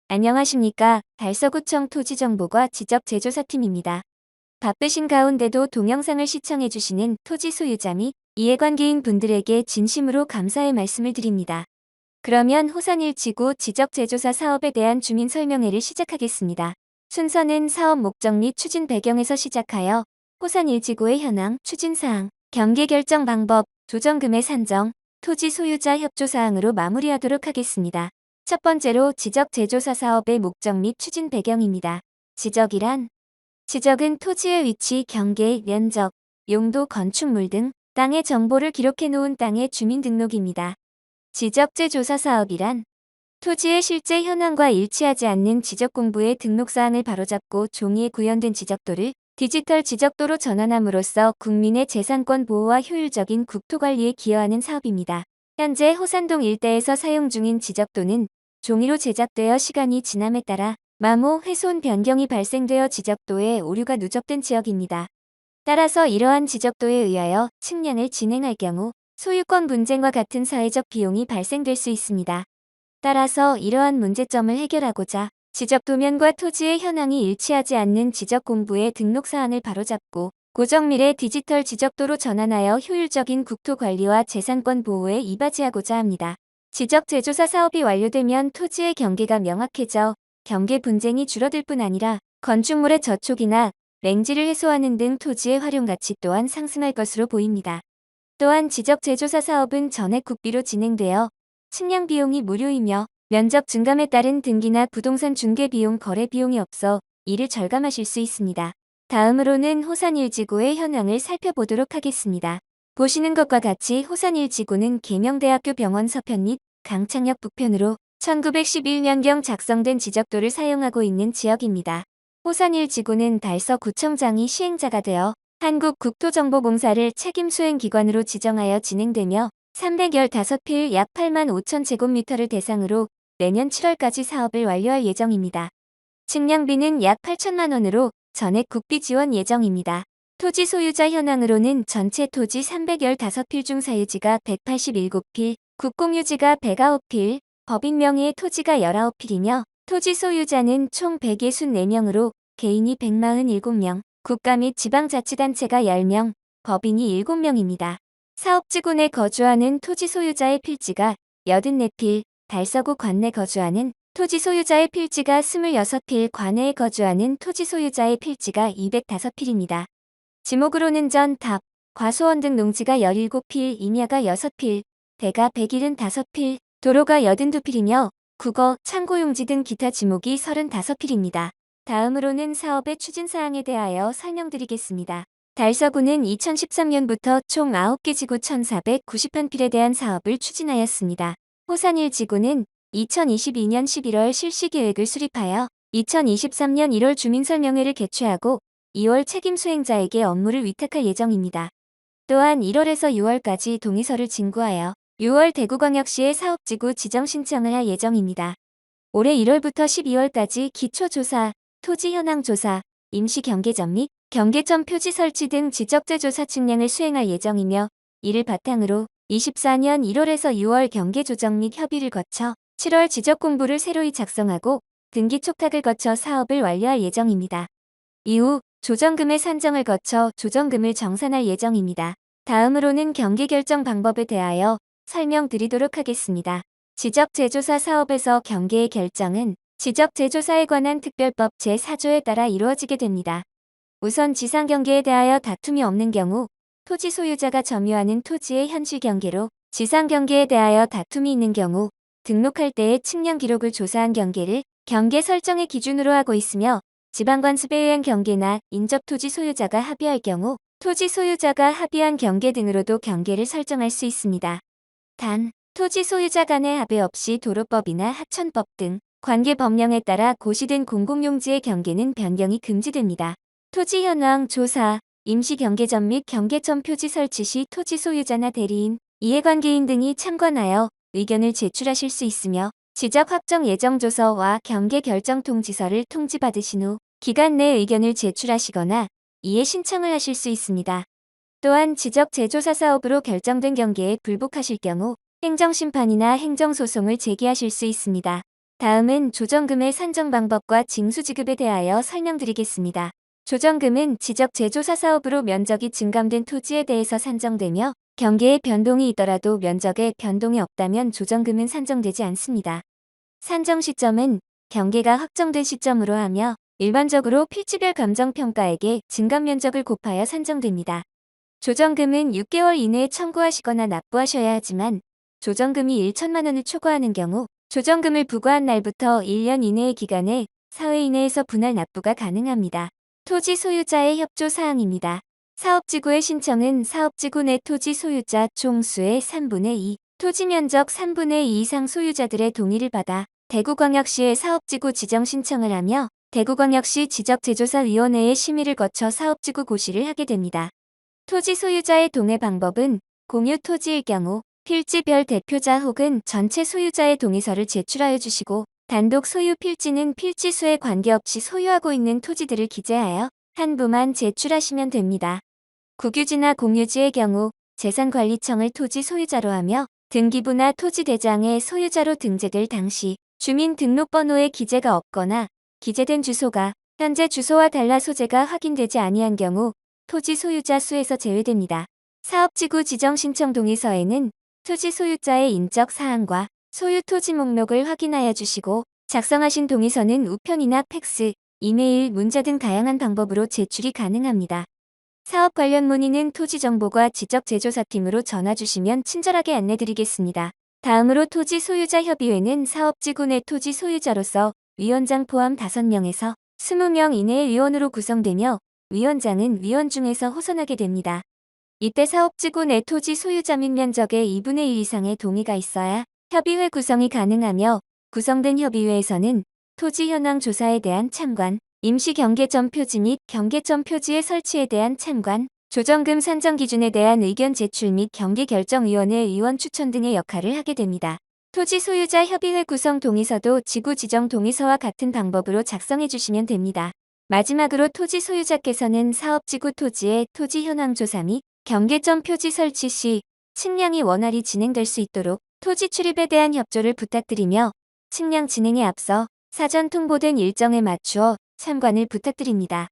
안녕하십니까. 달서구청 토지정보과 지적재조사팀입니다. 바쁘신 가운데도 동영상을 시청해주시는 토지 소유자 및 이해관계인 분들에게 진심으로 감사의 말씀을 드립니다. 그러면 호산일지구 지적재조사 사업에 대한 주민 설명회를 시작하겠습니다. 순서는 사업 목적 및 추진 배경에서 시작하여 호산일지구의 현황, 추진사항, 경계 결정 방법, 조정금의 산정, 토지 소유자 협조 사항으로 마무리하도록 하겠습니다. 첫 번째로 지적 재조사 사업의 목적 및 추진 배경입니다. 지적은 토지의 위치, 경계, 면적, 용도, 건축물 등 땅의 정보를 기록해 놓은 땅의 주민등록입니다. 지적 재조사 사업이란 토지의 실제 현황과 일치하지 않는 지적공부의 등록사항을 바로잡고 종이에 구현된 지적도를 디지털 지적도로 전환함으로써 국민의 재산권 보호와 효율적인 국토관리에 기여하는 사업입니다. 현재 호산동 일대에서 사용 중인 지적도는 종이로 제작되어 시간이 지남에 따라 마모, 훼손 변경이 발생되어 지적도에 오류가 누적된 지역입니다. 따라서 이러한 지적도에 의하여 측량을 진행할 경우 소유권 분쟁과 같은 사회적 비용이 발생될 수 있습니다. 따라서 이러한 문제점을 해결하고자 지적도면과 토지의 현황이 일치하지 않는 지적공부의 등록사항을 바로잡고 고정밀의 디지털 지적도로 전환하여 효율적인 국토관리와 재산권 보호에 이바지하고자 합니다. 지적 재조사 사업이 완료되면 토지의 경계가 명확해져 경계 분쟁이 줄어들 뿐 아니라 건축물의 저촉이나 랭지를 해소하는 등 토지의 활용 가치 또한 상승할 것으로 보입니다. 또한 지적 재조사 사업은 전액 국비로 진행되어 측량 비용이 무료이며 면적 증감에 따른 등기나 부동산 중개 비용, 거래 비용이 없어 이를 절감하실 수 있습니다. 다음으로는 호산일지구의 현황을 살펴보도록 하겠습니다. 보시는 것과 같이 호산일지구는 계명대학교 병원 서편 및 강창역 북편으로 1911년경 작성된 지적도를 사용하고 있는 지역입니다. 호산일지구는 달서구청장이 시행자가 되어 한국국토정보공사를 책임수행기관으로 지정하여 진행되며 315필 약 8만 5천 제곱미터를 대상으로 내년 7월까지 사업을 완료할 예정입니다. 측량비는 약 8천만 원으로 전액 국비 지원 예정입니다. 토지 소유자 현황으로는 전체 토지 315필 중 사유지가 187필, 국공유지가 109필, 법인 명의의 토지가 19필이며 토지 소유자는 총 164명으로 개인이 147명, 국가 및 지방자치단체가 10명, 법인이 7명입니다. 사업지구 내 거주하는 토지 소유자의 필지가 84필, 달서구 관내 거주하는 토지 소유자의 필지가 26필, 관내에 거주하는 토지 소유자의 필지가 205필입니다. 지목으로는 전, 답, 과수원 등 농지가 17필, 임야가 6필, 대가 175필, 도로가 82필이며 국어, 창고용지 등 기타 지목이 35필입니다. 다음으로는 사업의 추진사항에 대하여 설명드리겠습니다. 달서구는 2013년부터 총 9개 지구 1491필에 대한 사업을 추진하였습니다. 호산일지구는 2022년 11월 실시계획을 수립하여 2023년 1월 주민설명회를 개최하고 2월 책임수행자에게 업무를 위탁할 예정입니다. 또한 1월에서 6월까지 동의서를 진구하여 6월 대구광역시에 사업지구 지정 신청을 할 예정입니다. 올해 1월부터 12월까지 기초조사, 토지 현황 조사, 임시 경계점 및 경계점 표지 설치 등 지적재조사 측량을 수행할 예정이며 이를 바탕으로 24년 1월에서 6월 경계 조정 및 협의를 거쳐 7월 지적공부를 새로이 작성하고 등기 촉탁을 거쳐 사업을 완료할 예정입니다. 이후 조정금의 산정을 거쳐 조정금을 정산할 예정입니다. 다음으로는 경계 결정 방법에 대하여 설명드리도록 하겠습니다. 지적재조사 사업에서 경계의 결정은 지적재조사에 관한 특별법 제4조에 따라 이루어지게 됩니다. 우선 지상경계에 대하여 다툼이 없는 경우 토지 소유자가 점유하는 토지의 현실 경계로, 지상경계에 대하여 다툼이 있는 경우 등록할 때의 측량 기록을 조사한 경계를 경계 설정의 기준으로 하고 있으며 지방관습에 의한 경계나 인접토지 소유자가 합의할 경우 토지 소유자가 합의한 경계 등으로도 경계를 설정할 수 있습니다. 단, 토지 소유자 간의 합의 없이 도로법이나 하천법 등 관계 법령에 따라 고시된 공공용지의 경계는 변경이 금지됩니다. 토지 현황 조사, 임시 경계점 및 경계점 표지 설치 시 토지 소유자나 대리인, 이해관계인 등이 참관하여 의견을 제출하실 수 있으며 지적 확정 예정조서와 경계 결정 통지서를 통지받으신 후 기간 내에 의견을 제출하시거나 이해 신청을 하실 수 있습니다. 또한 지적 재조사 사업으로 결정된 경계에 불복하실 경우 행정심판이나 행정소송을 제기하실 수 있습니다. 다음은 조정금의 산정 방법과 징수지급에 대하여 설명드리겠습니다. 조정금은 지적 제조사 사업으로 면적이 증감된 토지에 대해서 산정되며 경계의 변동이 있더라도 면적에 변동이 없다면 조정금은 산정되지 않습니다. 산정 시점은 경계가 확정된 시점으로 하며 일반적으로 필지별 감정평가액의 증감 면적을 곱하여 산정됩니다. 조정금은 6개월 이내에 청구하시거나 납부하셔야 하지만 조정금이 1천만 원을 초과하는 경우 조정금을 부과한 날부터 1년 이내의 기간에 사회 이내에서 분할 납부가 가능합니다. 토지 소유자의 협조 사항입니다. 사업지구의 신청은 사업지구 내 토지 소유자 총수의 3분의 2, 토지 면적 3분의 2 이상 소유자들의 동의를 받아 대구광역시에 사업지구 지정 신청을 하며 대구광역시 지적제조사위원회의 심의를 거쳐 사업지구 고시를 하게 됩니다. 토지 소유자의 동의 방법은 공유 토지일 경우 필지별 대표자 혹은 전체 소유자의 동의서를 제출하여 주시고 단독 소유 필지는 필지 수에 관계없이 소유하고 있는 토지들을 기재하여 한 부만 제출하시면 됩니다. 국유지나 공유지의 경우 재산관리청을 토지 소유자로 하며 등기부나 토지대장에 소유자로 등재될 당시 주민등록번호에 기재가 없거나 기재된 주소가 현재 주소와 달라 소재가 확인되지 아니한 경우 토지 소유자 수에서 제외됩니다. 사업지구 지정 신청 동의서에는 토지 소유자의 인적 사항과 소유 토지 목록을 확인하여 주시고 작성하신 동의서는 우편이나 팩스, 이메일, 문자 등 다양한 방법으로 제출이 가능합니다. 사업 관련 문의는 토지정보과 지적제조사팀으로 전화 주시면 친절하게 안내드리겠습니다. 다음으로 토지 소유자 협의회는 사업지구 내 토지 소유자로서 위원장 포함 5명에서 20명 이내의 위원으로 구성되며 위원장은 위원 중에서 호선하게 됩니다. 이때 사업지구 내 토지 소유자 및 면적의 2분의 1 이상의 동의가 있어야 협의회 구성이 가능하며 구성된 협의회에서는 토지 현황 조사에 대한 참관, 임시 경계점 표지 및 경계점 표지의 설치에 대한 참관, 조정금 산정 기준에 대한 의견 제출 및 경계결정위원회 위원 추천 등의 역할을 하게 됩니다. 토지 소유자 협의회 구성 동의서도 지구 지정 동의서와 같은 방법으로 작성해 주시면 됩니다. 마지막으로 토지 소유자께서는 사업지구 토지의 토지 현황 조사 및 경계점 표지 설치 시 측량이 원활히 진행될 수 있도록 토지 출입에 대한 협조를 부탁드리며 측량 진행에 앞서 사전 통보된 일정에 맞추어 참관을 부탁드립니다.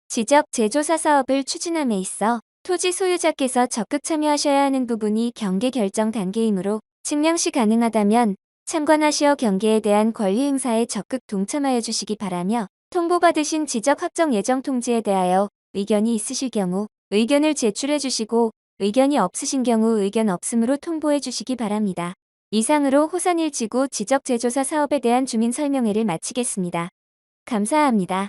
지적 제조사 사업을 추진함에 있어 토지 소유자께서 적극 참여하셔야 하는 부분이 경계 결정 단계이므로 측량 시 가능하다면 참관하시어 경계에 대한 권리 행사에 적극 동참하여 주시기 바라며 통보받으신 지적 확정 예정 통지에 대하여 의견이 있으실 경우 의견을 제출해 주시고 의견이 없으신 경우 의견 없음으로 통보해 주시기 바랍니다. 이상으로 호산일지구 지적제조사 사업에 대한 주민 설명회를 마치겠습니다. 감사합니다.